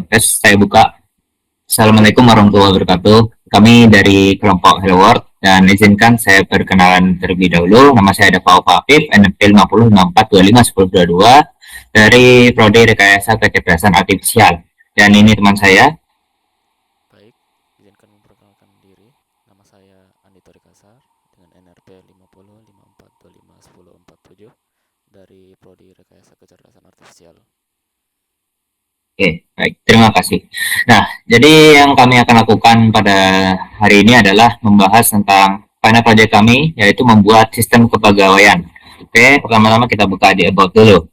tes saya buka. Assalamualaikum warahmatullahi wabarakatuh. Kami dari kelompok Hello World dan izinkan saya perkenalan terlebih dahulu. Nama saya ada Pak Afif, NPL 5064251022 dari Prodi Rekayasa Kecerdasan Artifisial. Dan ini teman saya. Baik, izinkan memperkenalkan diri. Nama saya Andi Torikasar dengan NRP 5054251047 dari Prodi Rekayasa Kecerdasan Artifisial. Oke, baik. Terima kasih. Nah, jadi yang kami akan lakukan pada hari ini adalah membahas tentang final project kami, yaitu membuat sistem kepegawaian. Oke, pertama-tama kita buka di About dulu.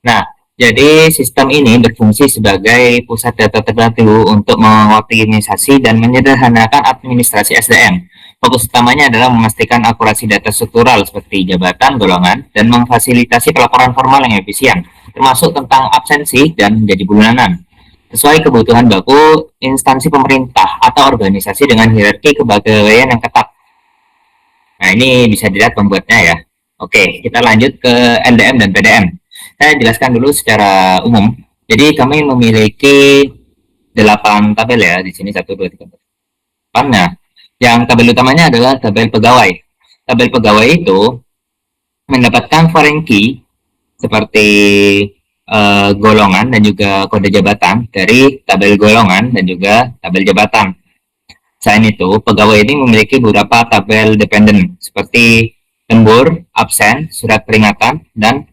Nah, jadi sistem ini berfungsi sebagai pusat data terpadu untuk mengoptimisasi dan menyederhanakan administrasi SDM. Fokus utamanya adalah memastikan akurasi data struktural seperti jabatan, golongan, dan memfasilitasi pelaporan formal yang efisien, termasuk tentang absensi dan gaji bulanan, sesuai kebutuhan baku instansi pemerintah atau organisasi dengan hierarki kepegawaian yang ketat. Nah, ini bisa dilihat pembuatnya ya. Oke, kita lanjut ke LDM dan PDM. Saya jelaskan dulu secara umum. Jadi kami memiliki 8 tabel ya di sini, 1, 2, 3, 4. Nah, yang tabel utamanya adalah tabel pegawai. Tabel pegawai itu mendapatkan foreign key seperti golongan dan juga kode jabatan dari tabel golongan dan juga tabel jabatan. Selain itu, pegawai ini memiliki beberapa tabel dependen seperti lembur, absen, surat peringatan, dan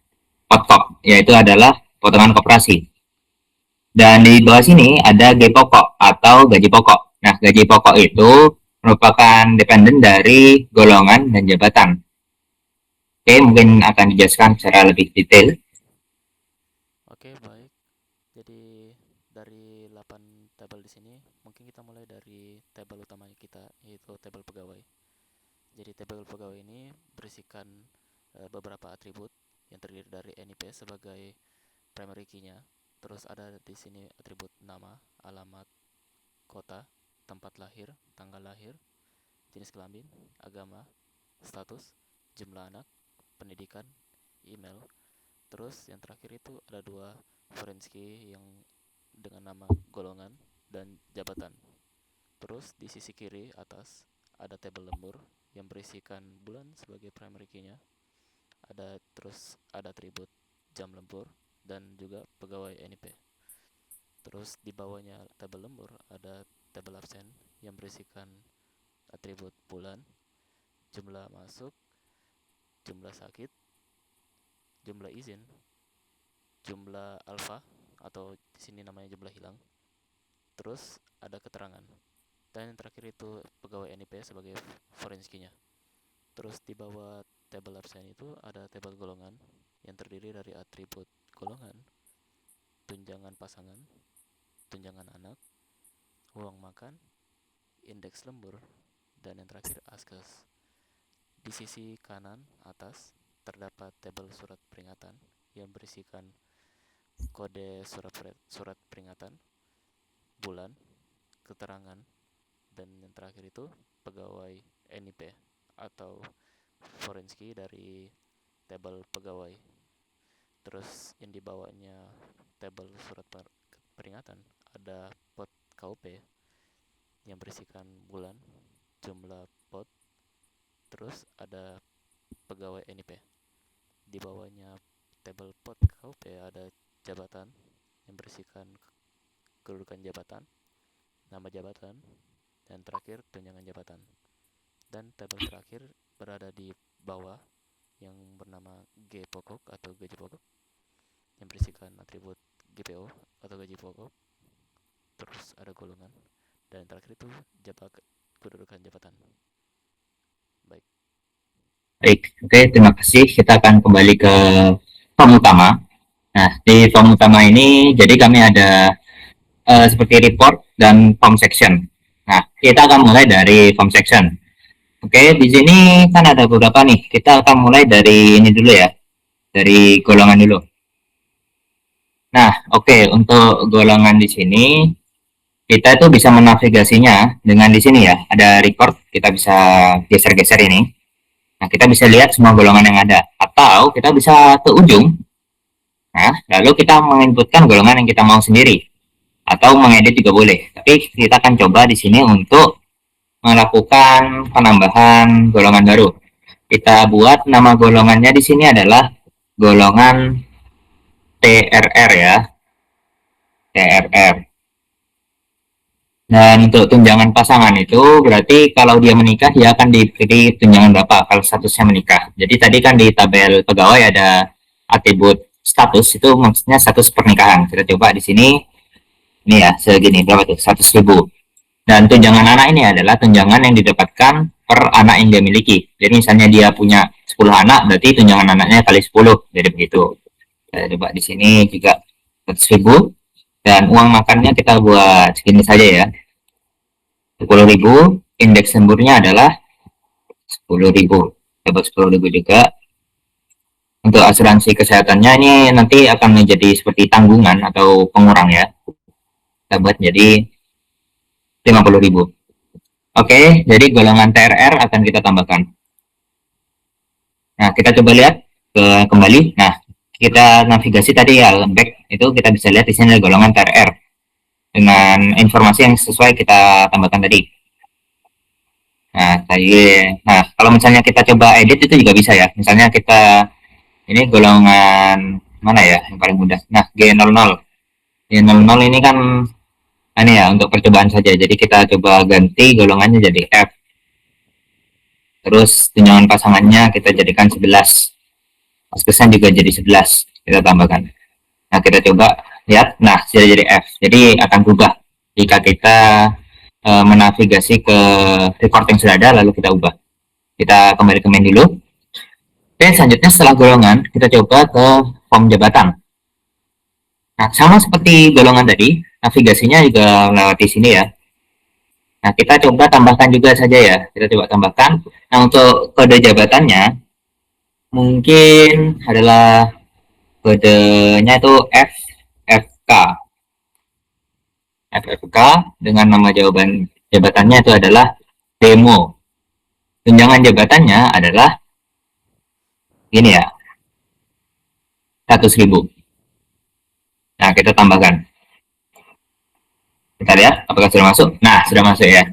pokok, yaitu adalah potongan koperasi. Dan di bawah sini ada gaji pokok atau gaji pokok. Nah, gaji pokok itu merupakan dependen dari golongan dan jabatan. Oke, mungkin akan dijelaskan secara lebih detail. Oke, baik. Jadi dari 8 tabel di sini, mungkin kita mulai dari tabel utama kita, yaitu tabel pegawai. Jadi tabel pegawai ini berisikan beberapa atribut yang terdiri dari NIP sebagai primary key-nya. Terus ada di sini atribut nama, alamat, kota, tempat lahir, tanggal lahir, jenis kelamin, agama, status, jumlah anak, pendidikan, email. Terus yang terakhir itu ada 2 foreign key yang dengan nama golongan dan jabatan. Terus di sisi kiri atas ada tabel lembur yang berisikan bulan sebagai primary key-nya. Ada atribut jam lembur dan juga pegawai NIP. Terus di bawahnya tabel lembur ada tabel absen yang berisikan atribut bulan, jumlah masuk, jumlah sakit, jumlah izin, jumlah alfa atau di sini namanya jumlah hilang. Terus ada keterangan. Dan yang terakhir itu pegawai NIP sebagai foreign key-nya. Terus di bawah tabel absen itu ada tabel golongan yang terdiri dari atribut golongan, tunjangan pasangan, tunjangan anak, uang makan, indeks lembur, dan yang terakhir askes. Di sisi kanan atas terdapat tabel surat peringatan yang berisikan kode surat peringatan, bulan, keterangan, dan yang terakhir itu pegawai NIP atau foreign key dari tabel pegawai. Terus yang di bawahnya tabel surat peringatan ada pot KUP yang berisikan bulan, jumlah pot, terus ada pegawai NIP. Di bawahnya tabel pot KUP ada jabatan yang berisikan kedudukan jabatan, nama jabatan, dan terakhir tunjangan jabatan. Dan tabel terakhir berada di bawah yang bernama G pokok atau gaji pokok yang berisikan atribut GPO atau gaji pokok. Terus ada golongan dan terakhir itu kedudukan jabatan. Baik. Baik, oke, terima kasih. Kita akan kembali ke form utama. Nah, di form utama ini, jadi kami ada seperti report dan form section. Nah, kita akan mulai dari form section. Oke, di sini kan ada beberapa nih. Kita akan mulai dari ini dulu ya, dari golongan dulu. Nah, oke, untuk golongan di sini kita itu bisa menavigasinya dengan di sini ya, ada record, kita bisa geser-geser ini. Nah, kita bisa lihat semua golongan yang ada, atau kita bisa ke ujung. Nah, lalu kita menginputkan golongan yang kita mau sendiri atau mengedit juga boleh. Tapi kita akan coba di sini untuk melakukan penambahan golongan baru. Kita buat nama golongannya di sini adalah golongan TRR ya, TRR. Dan untuk tunjangan pasangan itu berarti kalau dia menikah dia akan diberi tunjangan berapa kalau statusnya menikah. Jadi tadi kan di tabel pegawai ada atribut status, itu maksudnya status pernikahan. Kita coba di sini, ini ya segini berapa tuh, 100.000. Dan tunjangan anak ini adalah tunjangan yang didapatkan per anak yang dia miliki. Jadi misalnya dia punya 10 anak, berarti tunjangan anaknya kali 10. Jadi begitu. Kita coba di sini juga 100.000. Dan uang makannya kita buat segini saja ya. 10.000. Indeks lemburnya adalah 10.000. Dapat 10.000 juga. Untuk asuransi kesehatannya ini nanti akan menjadi seperti tanggungan atau pengurang ya. Kita buat jadi 50.000. Oke, jadi golongan TRR akan kita tambahkan. Nah, kita coba lihat kembali. Nah, kita navigasi tadi ya, back itu kita bisa lihat di sini ada golongan TRR dengan informasi yang sesuai kita tambahkan tadi. Nah, kalau misalnya kita coba edit itu juga bisa ya. Misalnya kita ini golongan mana ya yang paling mudah. Nah, G00. G00 ini kan ini ya untuk percobaan saja. Jadi kita coba ganti golongannya jadi F. Terus tunjangan pasangannya kita jadikan 11. Paskesnya juga jadi 11. Kita tambahkan. Nah, kita coba lihat. Nah, sudah jadi F. Jadi akan berubah jika kita menavigasi ke record yang sudah ada lalu kita ubah. Kita kembali ke main dulu. Oke, selanjutnya setelah golongan kita coba ke form jabatan. Nah, sama seperti golongan tadi, navigasinya juga lewati sini ya. Nah, kita coba tambahkan juga saja ya. Kita coba tambahkan. Nah, untuk kode jabatannya mungkin adalah kodenya itu FFK. FFK dengan nama jabatannya itu adalah demo. Tunjangan jabatannya adalah ini ya, 100.000. Nah, kita tambahkan. Kita lihat apakah sudah masuk. Nah, sudah masuk ya.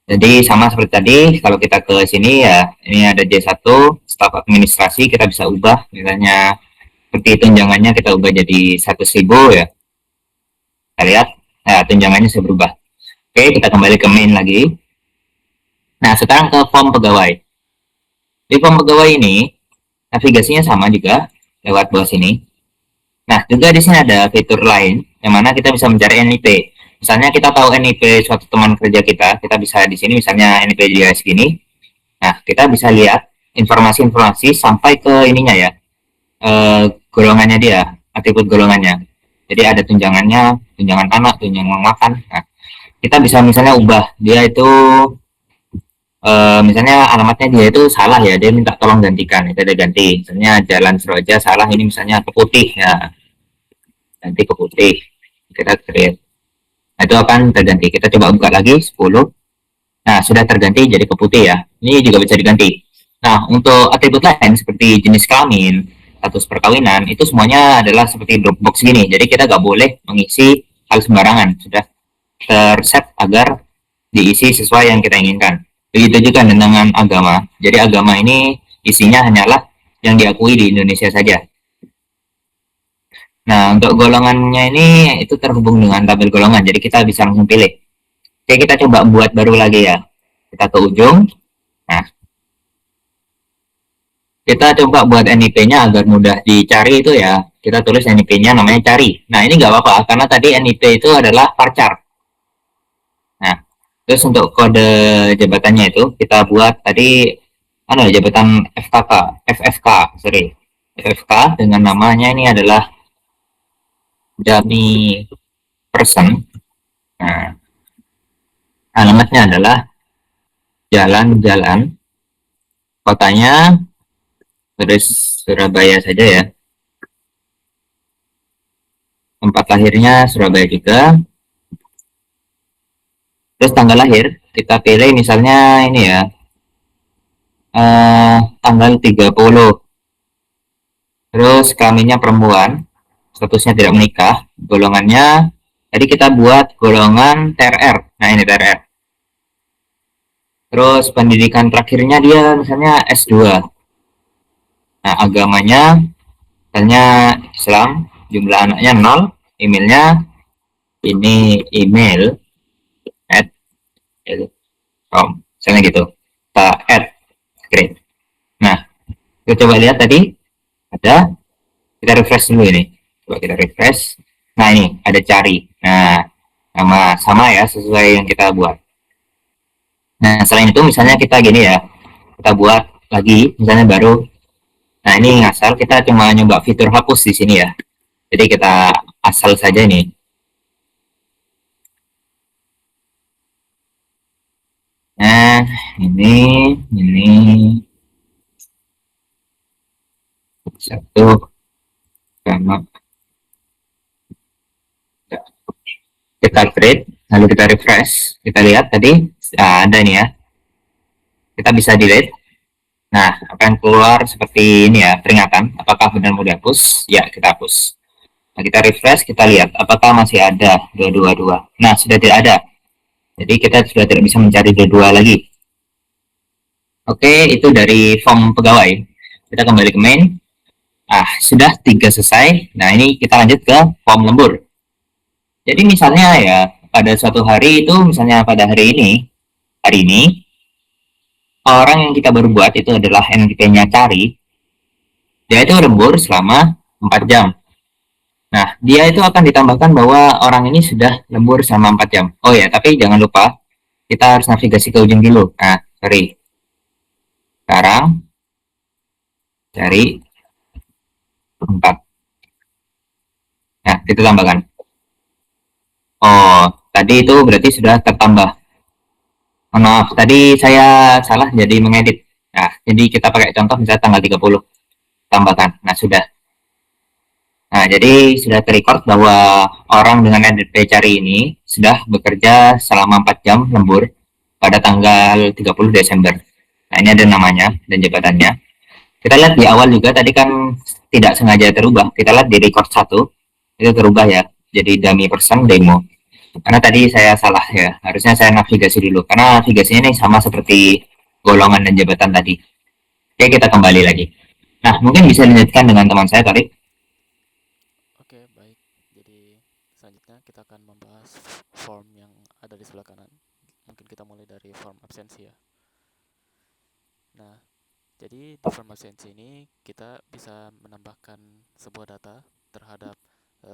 Jadi sama seperti tadi, kalau kita ke sini ya, ini ada J1, staf administrasi, kita bisa ubah. Misalnya seperti tunjangannya kita ubah jadi 100.000 ya. Kita lihat, nah, tunjangannya sudah berubah. Oke, kita kembali ke main lagi. Nah, sekarang ke form pegawai. Di form pegawai ini, navigasinya sama juga, lewat bawah sini. Nah, juga di sini ada fitur lain, yang mana kita bisa mencari NIP. Misalnya kita tahu NIP suatu teman kerja kita bisa di sini, misalnya NIP dia segini. Nah, kita bisa lihat informasi-informasi sampai ke ininya ya, golongannya dia, atribut golongannya. Jadi ada tunjangannya, tunjangan anak, tunjangan makan. Nah, kita bisa misalnya ubah dia itu misalnya alamatnya dia itu salah ya, dia minta tolong gantikan, itu ada ganti. Misalnya Jalan Seroja salah, ini misalnya ke Putih ya, ganti ke Putih. Kita create. Nah, itu akan terganti. Kita coba buka lagi 10. Nah, sudah terganti jadi ke Putih ya. Ini juga bisa diganti. Nah, untuk atribut lain seperti jenis kelamin, status perkawinan, itu semuanya adalah seperti Dropbox gini. Jadi kita nggak boleh mengisi hal sembarangan. Sudah terset agar diisi sesuai yang kita inginkan. Begitu juga dengan agama. Jadi agama ini isinya hanyalah yang diakui di Indonesia saja. Nah, untuk golongannya ini itu terhubung dengan tabel golongan. Jadi kita bisa langsung pilih. Oke, kita coba buat baru lagi ya. Kita ke ujung. Nah, kita coba buat NIP-nya agar mudah dicari itu ya. Kita tulis NIP-nya namanya cari. Nah, ini nggak apa-apa karena tadi NIP itu adalah varchar. Nah, terus untuk kode jabatannya itu kita buat tadi jabatan FFK, sorry. FFK dengan namanya ini adalah dummy person. Nah, alamatnya adalah jalan-jalan, kotanya terus Surabaya saja ya. Tempat lahirnya Surabaya juga. Terus tanggal lahir kita pilih misalnya ini ya, tanggal 30 Terus kelaminnya perempuan, statusnya tidak menikah, golongannya tadi kita buat golongan TRR. Nah, ini TRR. Terus pendidikan terakhirnya dia misalnya S2. Nah, agamanya misalnya Islam, jumlah anaknya nol, emailnya ini email at misalnya gitu. Kita add, create. Nah, kita coba lihat tadi ada, kita refresh dulu ini. Coba kita refresh. Nah, ini ada cari. Nah, sama ya sesuai yang kita buat. Nah, selain itu misalnya kita gini ya, kita buat lagi misalnya baru. Nah, ini asal kita cuma nyoba fitur hapus di sini ya. Jadi kita asal saja nih. Nah, ini satu sama kita create, lalu kita refresh, kita lihat tadi ada nih ya. Kita bisa delete. Nah, akan keluar seperti ini ya, peringatan. Apakah benar mau dihapus? Ya, kita hapus. Nah, kita refresh, kita lihat apakah masih ada 222. Nah, sudah tidak ada. Jadi kita sudah tidak bisa mencari 22 lagi. Oke, itu dari form pegawai. Kita kembali ke main. Sudah 3 selesai. Nah, ini kita lanjut ke form lembur. Jadi misalnya ya, pada suatu hari itu, misalnya pada hari ini, orang yang kita baru buat itu adalah NPT-nya cari, dia itu lembur selama 4 jam. Nah, dia itu akan ditambahkan bahwa orang ini sudah lembur selama 4 jam. Oh ya, tapi jangan lupa, kita harus navigasi ke ujung dulu. Nah, sorry. Sekarang, cari 4. Nah, kita tambahkan. Oh, tadi itu berarti sudah tertambah. Oh, maaf, tadi saya salah jadi mengedit. Nah, jadi kita pakai contoh misalnya tanggal 30. Tambahkan. Nah, sudah. Nah, jadi sudah terrecord bahwa orang dengan NDP cari ini sudah bekerja selama 4 jam lembur pada tanggal 30 Desember. Nah, ini ada namanya dan jabatannya. Kita lihat di awal juga tadi kan tidak sengaja terubah. Kita lihat di record satu itu terubah ya. Jadi dummy person demo. Karena tadi saya salah ya. Harusnya saya navigasi dulu. Karena navigasinya ini sama seperti golongan dan jabatan tadi. Oke, kita kembali lagi. Nah, mungkin bisa dilanjutkan dengan teman saya tadi. Oke, baik. Jadi selanjutnya kita akan membahas form yang ada di sebelah kanan. Mungkin kita mulai dari form absensi ya. Nah, jadi di form absensi ini kita bisa menambahkan sebuah data terhadap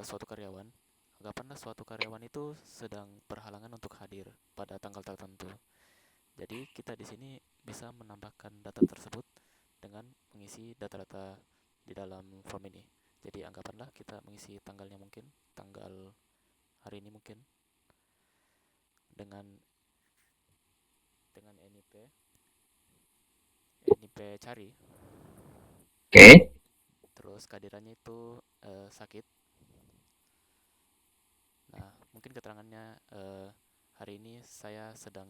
suatu karyawan. Anggapanlah suatu karyawan itu sedang berhalangan untuk hadir pada tanggal tertentu. Jadi kita di sini bisa menambahkan data tersebut dengan mengisi data-data di dalam form ini. Jadi anggapanlah kita mengisi tanggalnya mungkin tanggal hari ini mungkin dengan NIP cari, Oke. terus kehadirannya itu sakit. Nah, mungkin keterangannya hari ini saya sedang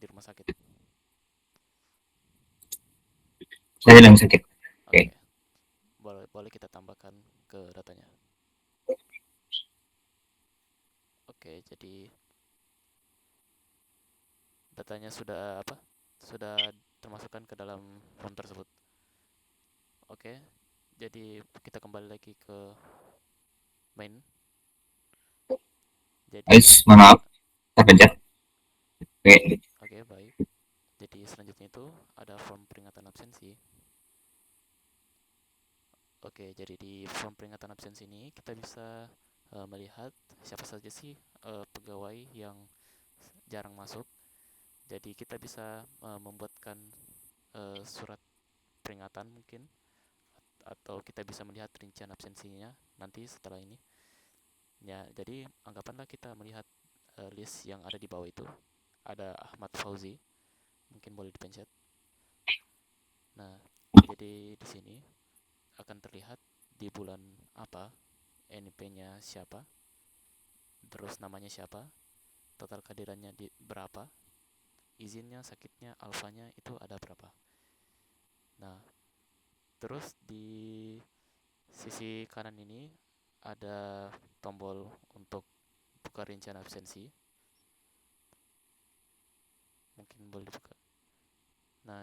di rumah sakit. Saya sedang sakit. Oke. Oke, boleh kita tambahkan ke datanya. Oke, jadi datanya sudah apa? Sudah termasukkan ke dalam form tersebut. Oke, jadi kita kembali lagi ke main. Jadi, Mohon maaf, terpencet. Oke. oke, baik. Jadi selanjutnya itu ada form peringatan absensi. Oke, jadi di form peringatan absensi ini kita bisa melihat siapa saja sih pegawai yang jarang masuk. Jadi kita bisa membuatkan surat peringatan mungkin, atau kita bisa melihat rincian absensinya nanti setelah ini. Ya, jadi anggapanlah kita melihat list yang ada di bawah itu. Ada Ahmad Fauzi, mungkin boleh dipencet. Nah, jadi di sini akan terlihat di bulan apa, NIP-nya siapa, terus namanya siapa, total kehadirannya di berapa, izinnya, sakitnya, alfanya itu ada berapa. Nah, terus di Sisi kanan ini ada tombol untuk buka rincian absensi. Mungkin boleh dibuka. Nah,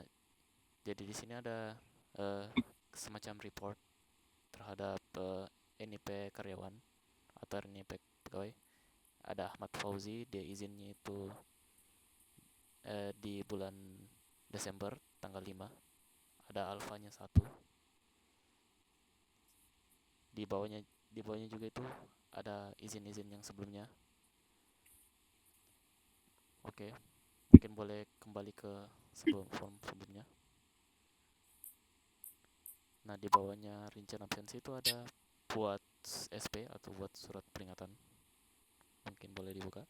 jadi di sini ada eh, semacam report terhadap NIP karyawan atau NIP pegawai. Ada Ahmad Fauzi, dia izinnya itu di bulan Desember tanggal 5. Ada alfanya 1. Di bawahnya juga itu ada izin-izin yang sebelumnya. Oke, mungkin boleh kembali ke form sebelumnya. Nah, di bawahnya rincian absensi itu ada buat SP atau buat surat peringatan. Mungkin boleh dibuka.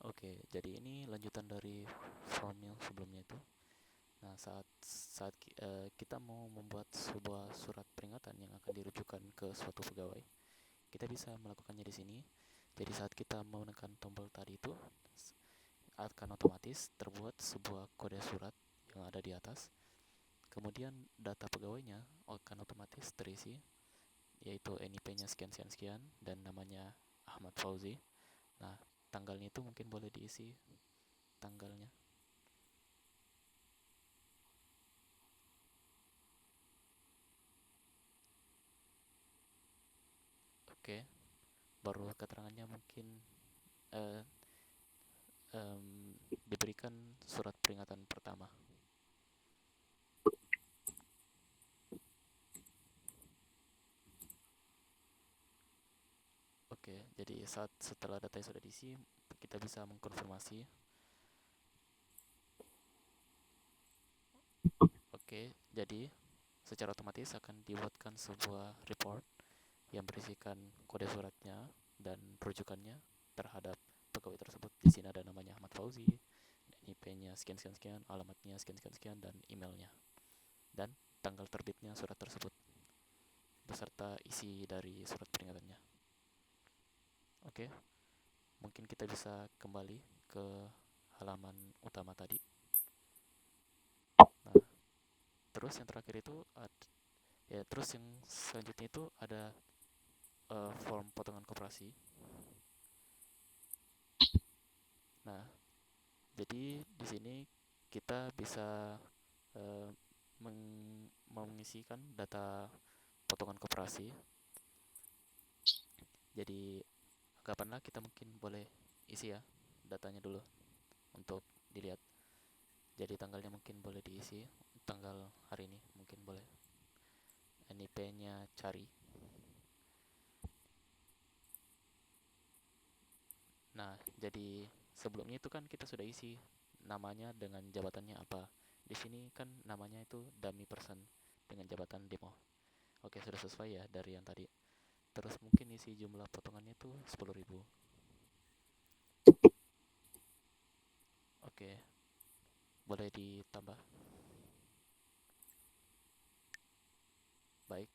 Oke, jadi ini lanjutan dari form yang sebelumnya itu. Nah, saat kita mau membuat sebuah surat peringatan yang akan dirujukan ke suatu pegawai, kita bisa melakukannya di sini. Jadi saat kita menekan tombol tadi itu akan otomatis terbuat sebuah kode surat yang ada di atas. Kemudian data pegawainya akan otomatis terisi, yaitu NIP-nya sekian-sekian-sekian dan namanya Ahmad Fauzi. Nah, tanggalnya itu mungkin boleh diisi tanggalnya. Oke, baru keterangannya mungkin eh, diberikan surat peringatan pertama. Oke, jadi setelah data yang sudah diisi, kita bisa mengkonfirmasi. Oke, jadi secara otomatis akan dibuatkan sebuah report yang berisikan kode suratnya dan rujukannya terhadap pegawai tersebut. Di sini ada namanya Ahmad Fauzi, NIP-nya sekian-sekian-sekian, alamatnya sekian-sekian-sekian, dan emailnya. Dan tanggal terbitnya surat tersebut, beserta isi dari surat peringatannya. Oke, mungkin kita bisa kembali ke halaman utama tadi. Nah, terus yang terakhir itu terus yang selanjutnya itu ada form potongan koperasi. Nah, jadi di sini kita bisa uh, mengisikan data potongan koperasi. Jadi anggapanlah kita mungkin boleh isi ya datanya dulu untuk dilihat. Jadi tanggalnya mungkin boleh diisi, tanggal hari ini mungkin boleh. NIP-nya cari. Nah, jadi sebelumnya itu kan kita sudah isi namanya dengan jabatannya apa. Di sini kan namanya itu dummy person dengan jabatan demo. Oke, sudah sesuai ya dari yang tadi. Terus mungkin isi jumlah potongannya itu 10.000. Oke, boleh ditambah. Baik,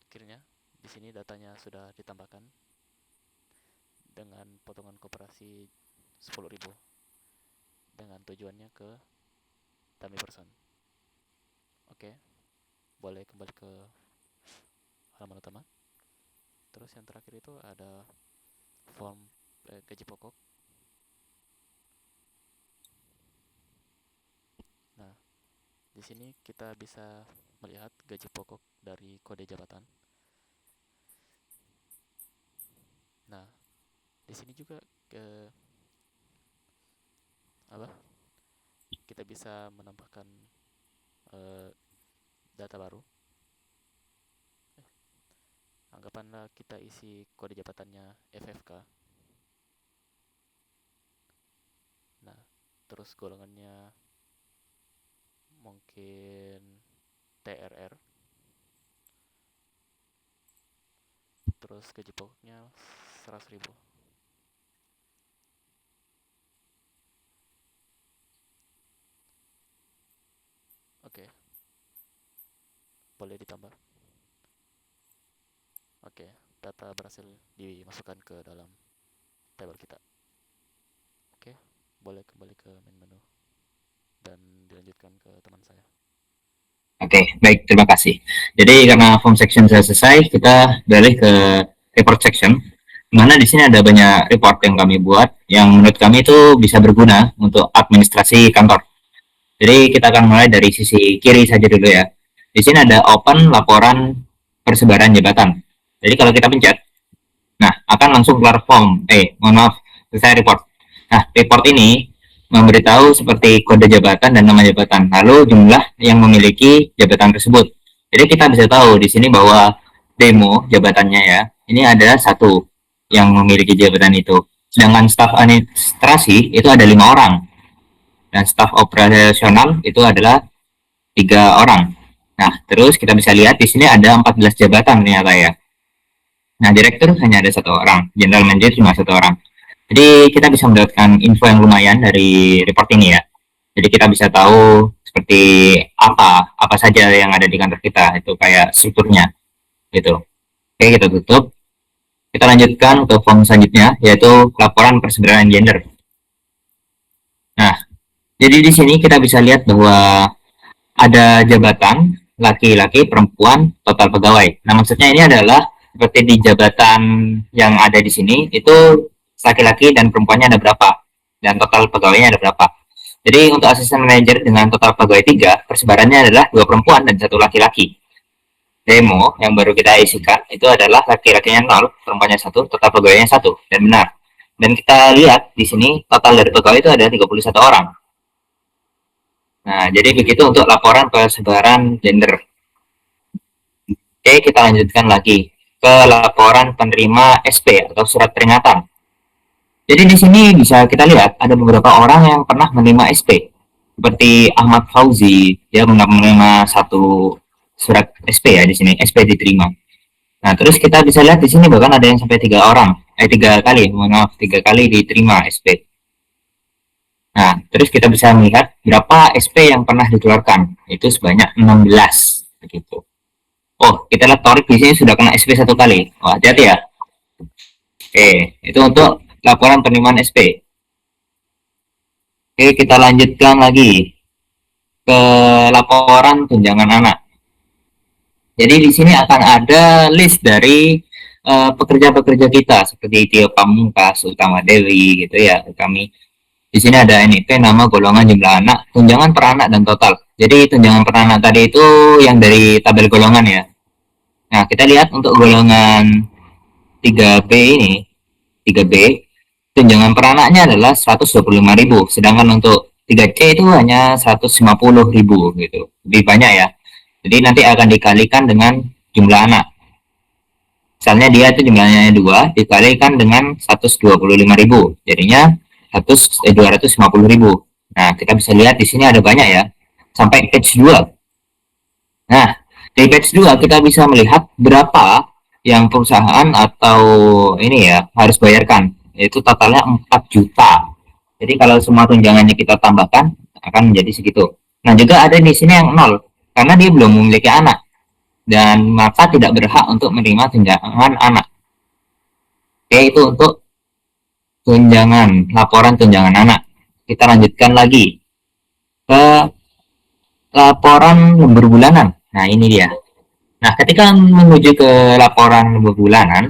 akhirnya di sini datanya sudah ditambahkan dengan potongan koperasi 10.000 dengan tujuannya ke dummy person. Oke, boleh kembali ke halaman utama. Terus yang terakhir itu ada form gaji pokok. Nah, di sini kita bisa melihat gaji pokok dari kode jabatan. Nah, di sini juga apa? Kita bisa menambahkan uh, data baru. Anggapanlah kita isi kode jabatannya FFK. Nah, terus golongannya mungkin TRR. Terus gaji pokoknya 100.000. Oke, boleh ditambah. Oke, data berhasil dimasukkan ke dalam table kita. Oke, boleh kembali ke main menu dan dilanjutkan ke teman saya. Oke, baik, terima kasih. Jadi karena form section sudah selesai, kita beralih ke report section. Mana di sini ada banyak report yang kami buat, yang menurut kami itu bisa berguna untuk administrasi kantor. Jadi kita akan mulai dari sisi kiri saja dulu ya. Di sini ada open laporan persebaran jabatan. Jadi kalau kita pencet, nah akan langsung keluar form. Mohon maaf, selesai report. Nah, report ini memberitahu seperti kode jabatan dan nama jabatan, lalu jumlah yang memiliki jabatan tersebut. Jadi kita bisa tahu di sini bahwa demo jabatannya ya, ini ada satu yang memiliki jabatan itu. Sedangkan staf administrasi itu ada 5 orang dan staf operasional itu adalah 3 orang. Nah, terus kita bisa lihat di sini ada 14 jabatan ternyata ya. Nah, direktur hanya ada 1 orang, general manager cuma 1 orang. Jadi kita bisa mendapatkan info yang lumayan dari report ini ya. Jadi kita bisa tahu seperti apa saja yang ada di kantor kita, itu kayak strukturnya gitu. Oke, kita tutup. Kita lanjutkan ke form selanjutnya, yaitu laporan persebaran gender. Nah, jadi di sini kita bisa lihat bahwa ada jabatan laki-laki, perempuan, total pegawai. Nah, maksudnya ini adalah seperti di jabatan yang ada di sini, itu laki-laki dan perempuannya ada berapa, dan total pegawainya ada berapa. Jadi untuk asisten manajer dengan total pegawai 3, persebarannya adalah 2 perempuan dan 1 laki-laki. Demo yang baru kita isikan itu adalah laki-lakinya 0, perempuannya 1, total pegawainya 1, dan benar. Dan kita lihat di sini total dari pegawai itu ada 31 orang. Nah, jadi begitu untuk laporan persebaran gender. Oke, kita lanjutkan lagi ke laporan penerima SP atau surat peringatan. Jadi di sini bisa kita lihat ada beberapa orang yang pernah menerima SP. Seperti Ahmad Fauzi, dia menerima 1 surat SP ya di sini, SP diterima. Nah, terus kita bisa lihat di sini bahkan ada yang sampai 3 orang, 3 kali, mohon maaf, 3 kali diterima SP. Nah, terus kita bisa melihat berapa SP yang pernah dikeluarkan. Itu sebanyak 16 begitu. Oh, kita lihat Torik di sini sudah kena SP 1 kali. Oh, hati-hati ya. Oke, itu untuk laporan penerimaan SP. Oke, kita lanjutkan lagi ke laporan tunjangan anak. Jadi di sini akan ada list dari pekerja-pekerja kita seperti Tio Pamungkas, Utama Dewi gitu ya. Kami di sini ada NIP, nama, golongan, jumlah anak, tunjangan per anak dan total. Jadi tunjangan per anak tadi itu yang dari tabel golongan ya. Nah, kita lihat untuk golongan 3B ini, 3B, tunjangan per anaknya adalah 125.000, sedangkan untuk 3C itu hanya 150.000 gitu. Lebih banyak ya. Jadi nanti akan dikalikan dengan jumlah anak. Misalnya dia itu jumlahnya 2 dikalikan dengan 125.000, jadinya 250.000. Nah, kita bisa lihat di sini ada banyak ya. Sampai page 2. Nah, di page 2 kita bisa melihat berapa yang perusahaan atau ini ya harus bayarkan. Yaitu totalnya 4 juta. Jadi kalau semua tunjangannya kita tambahkan akan menjadi segitu. Nah, juga ada di sini yang 0 karena dia belum memiliki anak dan maka tidak berhak untuk menerima tunjangan anak. Oke, itu untuk laporan tunjangan anak. Kita lanjutkan lagi ke laporan lembur bulanan. Nah, ini dia. Nah, ketika menuju ke laporan lembur bulanan,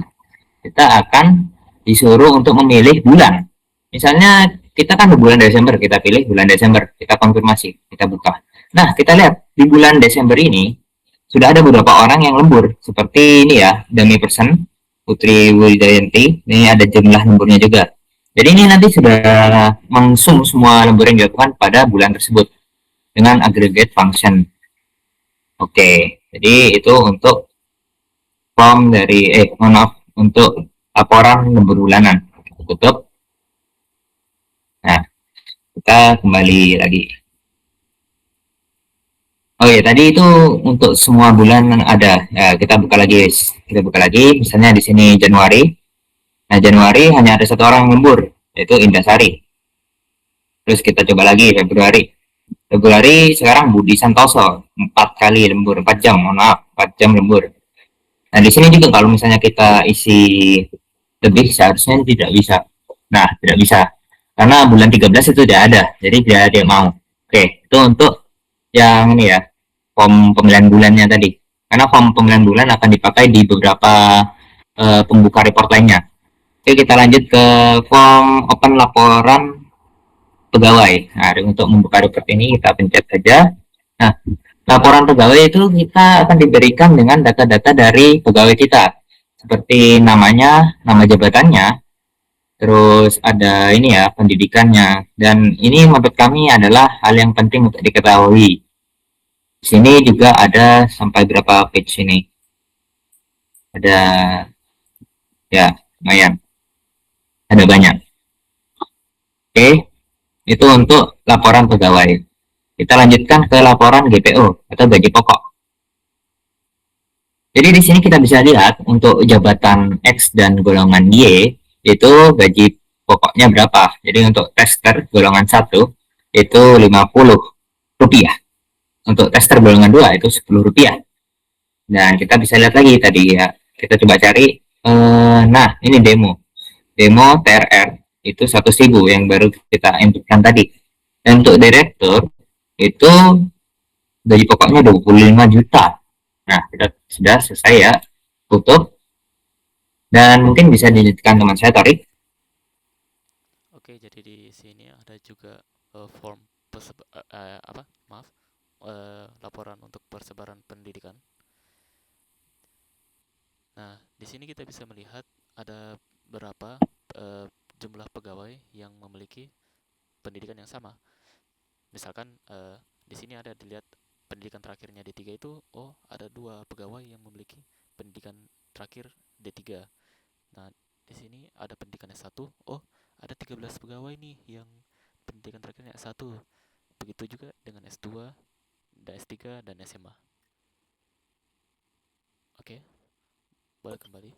kita akan disuruh untuk memilih bulan. Misalnya kita kan di bulan Desember, kita pilih bulan Desember, kita konfirmasi, kita buka. Nah, kita lihat di bulan Desember ini sudah ada beberapa orang yang lembur, seperti ini ya, Dami Person, Putri Widayanti, ini ada jumlah lemburnya juga. Jadi ini nanti sudah mengsum semua lembur yang dilakukan pada bulan tersebut dengan aggregate function. Oke, jadi itu untuk form dari untuk laporan lembur bulanan. Kita tutup. Nah, kita kembali lagi. Oh ya, tadi itu untuk semua bulan ada. Ya, kita buka lagi, guys. Kita buka lagi. Misalnya di sini Januari. Nah, Januari hanya ada 1 orang lembur, yaitu Indasari. Terus kita coba lagi Februari. Februari sekarang Budi Santoso 4 kali lembur, 4 jam, mohon maaf, 4 jam lembur. Nah, di sini juga kalau misalnya kita isi lebih seharusnya tidak bisa. Nah, tidak bisa. Karena bulan 13 itu tidak ada, jadi tidak ada yang mau. Oke, itu untuk yang ini ya, form pemilihan bulannya tadi. Karena form pemilihan bulan akan dipakai di beberapa pembuka report lainnya. Oke, kita lanjut ke form open laporan pegawai. Nah, untuk membuka report ini kita pencet saja. Nah, laporan pegawai itu kita akan diberikan dengan data-data dari pegawai kita. Seperti namanya, nama jabatannya, terus ada ini ya, pendidikannya. Dan ini menurut kami adalah hal yang penting untuk diketahui. Di sini juga ada sampai berapa page ini. Ada, ya, lumayan. Ada banyak. Oke, itu untuk laporan pegawai. Kita lanjutkan ke laporan GPO atau gaji pokok. Jadi di sini kita bisa lihat untuk jabatan X dan golongan Y itu gaji pokoknya berapa. Jadi untuk tester golongan 1 itu Rp50. Untuk tester golongan 2 itu Rp10. Dan kita bisa lihat lagi tadi ya. Kita coba cari. Nah, ini demo. Demo TRR itu 100.000 yang baru kita inputkan tadi. Dan untuk direktur itu gaji pokoknya 25 juta. Nah, kita sudah selesai ya. Tutup. Dan mungkin bisa dilanjutkan teman saya, Torik. Oke, jadi di sini ada juga form apa? Maaf, laporan untuk persebaran pendidikan. Nah, di sini kita bisa melihat ada berapa jumlah pegawai yang memiliki pendidikan yang sama. Misalkan di sini ada dilihat pendidikan terakhirnya D3 itu, oh ada 2 pegawai yang memiliki pendidikan terakhir D3. Nah, di sini ada pendidikan S1, oh ada 13 pegawai nih yang pendidikan terakhirnya S1. Begitu juga dengan S2, dan S3, dan SMA. Oke, boleh kembali.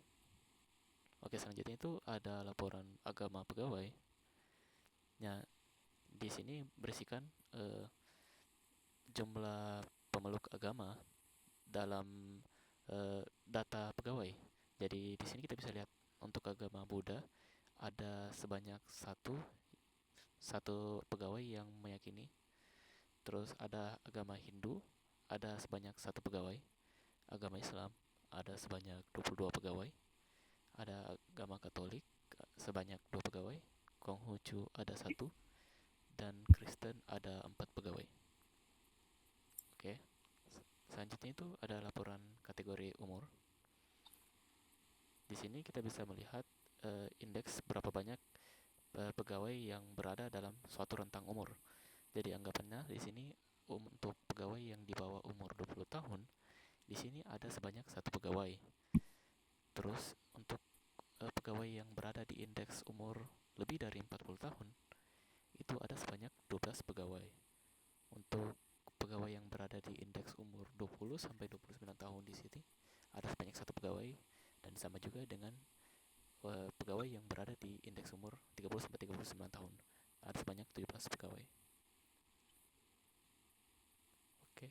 Oke, selanjutnya itu ada laporan agama pegawai. Nah, di sini berisikan jumlah pemeluk agama dalam data pegawai. Jadi di sini kita bisa lihat untuk agama Buddha ada sebanyak satu pegawai yang meyakini. Terus ada agama Hindu ada sebanyak 1 pegawai. Agama Islam ada sebanyak 22 pegawai. Ada agama Katolik sebanyak 2 pegawai. Konghucu ada 1 dan Kristen ada 4 pegawai. Oke. Selanjutnya itu ada laporan kategori umur. Di sini kita bisa melihat indeks berapa banyak pegawai yang berada dalam suatu rentang umur. Jadi anggapannya di sini untuk pegawai yang di bawah umur 20 tahun, di sini ada sebanyak 1 pegawai. Terus untuk pegawai yang berada di indeks umur lebih dari 40 tahun, itu ada sebanyak 12 pegawai. Untuk pegawai yang berada di indeks umur 20 sampai 29 tahun di sini ada sebanyak 1 pegawai, dan sama juga dengan pegawai yang berada di indeks umur 30 sampai 39 tahun ada sebanyak 17 pegawai. Oke.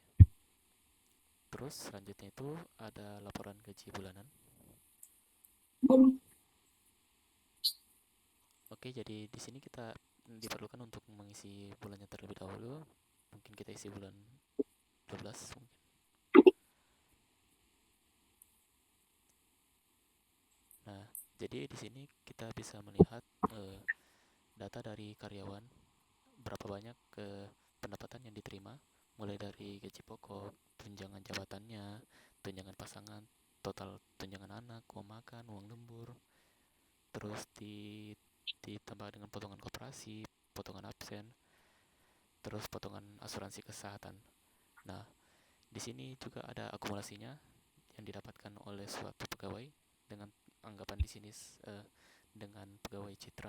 Terus selanjutnya itu ada laporan gaji bulanan. Oke, jadi di sini kita diperlukan untuk mengisi bulannya terlebih dahulu. Mungkin kita isi bulan 12 mungkin. Nah, jadi di sini kita bisa melihat data dari karyawan, berapa banyak pendapatan yang diterima, mulai dari gaji pokok, tunjangan jabatannya, tunjangan pasangan, total tunjangan anak, uang makan, uang lembur, terus ditambah dengan potongan koperasi, potongan absen, terus potongan asuransi kesehatan. Nah, di sini juga ada akumulasinya yang didapatkan oleh suatu pegawai dengan anggapan di sini dengan pegawai Citra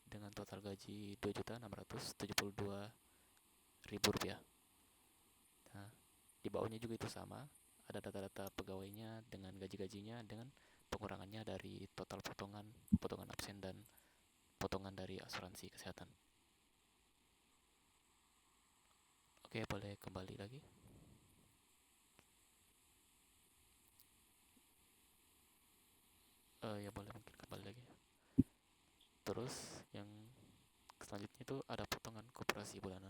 dengan total gaji Rp2.672.000. Nah, di bawahnya juga itu sama, ada data-data pegawainya dengan gaji-gajinya dengan pengurangannya dari total potongan absen dan potongan dari asuransi kesehatan. Oke, boleh kembali lagi. Ya boleh mungkin kembali lagi. Terus yang selanjutnya itu ada potongan koperasi bulanan.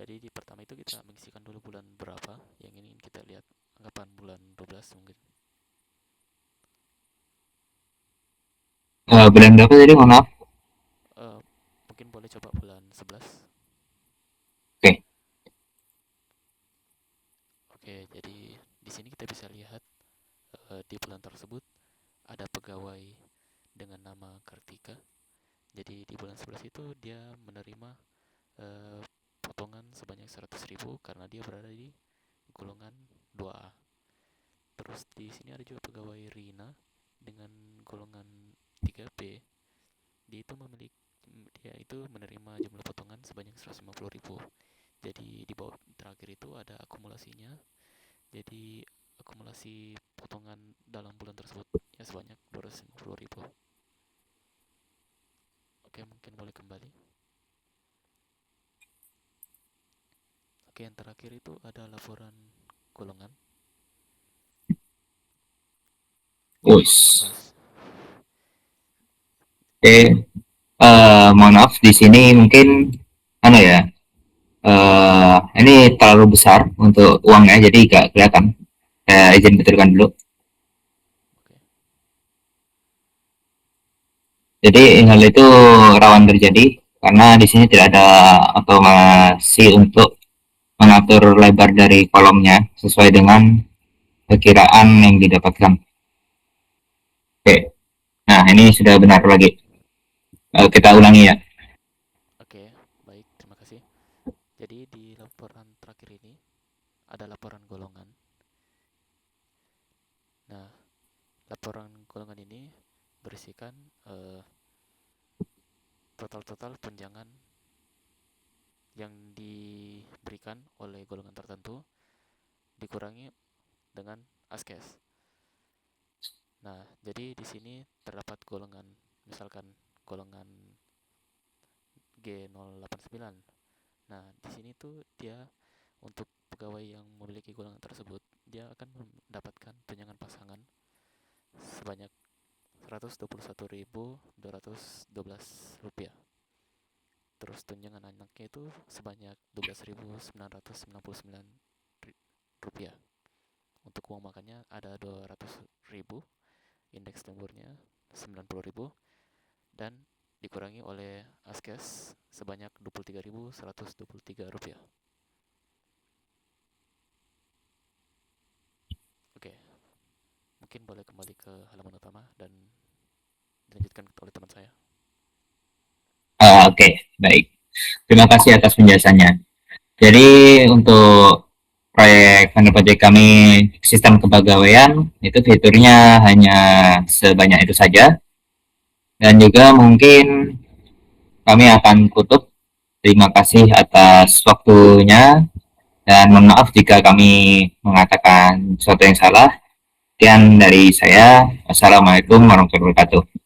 Jadi di pertama itu kita mengisikan dulu bulan berapa yang ingin kita lihat, anggapan bulan 12 mungkin. Bulan berapa tadi, mohon maaf? Eh, Mungkin boleh coba bulan 11. Oke. Oke, jadi di sini kita bisa lihat di bulan tersebut ada pegawai dengan nama Kartika. Jadi di bulan 11 itu dia menerima eh, potongan sebanyak 100.000 karena dia berada di golongan 2A. Terus di sini ada juga pegawai Rina dengan golongan 3B. Dia itu menerima jumlah potongan sebanyak 150.000. Jadi di bawah terakhir itu ada akumulasinya. Jadi akumulasi potongan dalam bulan tersebut ya sebanyak 250.000. Oke, mungkin boleh kembali. Oke, yang terakhir itu ada laporan golongan. Us. Mas, Oke. Mohon maaf di sini mungkin anu ya. Ini terlalu besar untuk uangnya, jadi nggak kelihatan. Saya izin betulkan dulu. oke. Jadi hal itu rawan terjadi karena di sini tidak ada otomasi untuk mengatur lebar dari kolomnya sesuai dengan perkiraan yang didapatkan. Oke, nah ini sudah benar lagi. Kita ulangi ya. Oke, baik, terima kasih. Jadi di laporan terakhir ini ada laporan golongan. Nah, laporan golongan ini berisikan total-total tunjangan yang diberikan oleh golongan tertentu dikurangi dengan askes. Nah, jadi di sini terdapat golongan, misalkan golongan G089. Nah, di sini tuh dia untuk pegawai yang memiliki golongan tersebut, dia akan mendapatkan tunjangan pasangan sebanyak Rp121.212. Terus tunjangan anaknya itu sebanyak Rp12.999. Untuk uang makannya ada Rp200.000, indeks lemburnya 90.000, dan dikurangi oleh askes sebanyak Rp23.123. Oke, mungkin boleh kembali ke halaman utama dan dilanjutkan oleh teman saya. Oke, baik. Terima kasih atas penjelasannya. Jadi untuk proyek Honda Project kami sistem kepegawaian itu fiturnya hanya sebanyak itu saja, dan juga mungkin kami akan tutup. Terima kasih atas waktunya dan mohon maaf jika kami mengatakan sesuatu yang salah. Sekian dari saya. Wassalamualaikum warahmatullahi wabarakatuh.